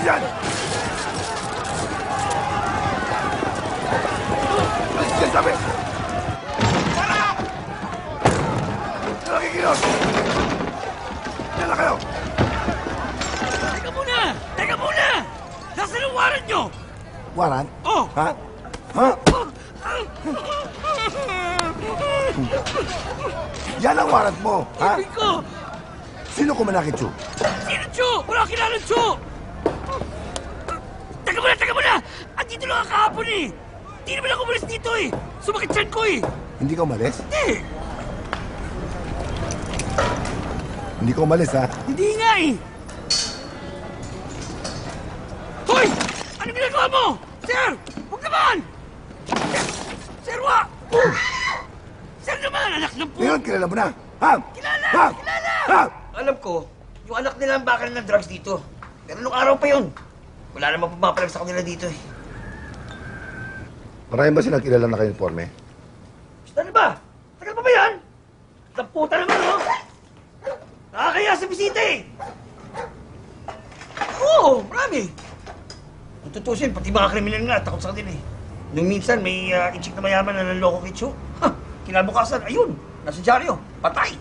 dyan! Alis dyan, sabi! Para! Ano nakikilos? Diyan na kayo! Teka muna! Teka muna! Nasaan ang warrant nyo? Warrant? Oh! Ha? Ha? Yan ang warrant mo, ha? Ibig ko! Sino kumanakit, Chu? Sino, Chu? Wala kilala, Chu! Teka muna! Andito lang ang kahapon eh! Hindi naman ako umalis dito eh! Sumakit siyan ko eh! Hindi ka umalis? Hindi! Hindi ka umalis, ha? Hindi nga eh! Hoy! Ano ginagawa mo? Sir! Huwag naman! Sir, wag! Sir naman, anak ng po! Ngayon, kilala mo na, ha? Kilala! Ha? Kilala! Ha? Alam ko, yung anak nila ang bakal ng drugs dito. Pero nung araw pa yun, wala namang pumapalag sa kanila dito eh. Marami ba silang kilala na kayo informe? Ano ba? Tagal pa ba yan? Tamputa naman, oh! Nakakaya sa bisita eh! Oo, marami. Kung tutusin, pati mga kriminal nga, takot sa kanila eh. Nung minsan, may ichik na mayaman na nanloko kay Chu. Ha! Kinabukasan, ayun, nasa dyaryo, patay.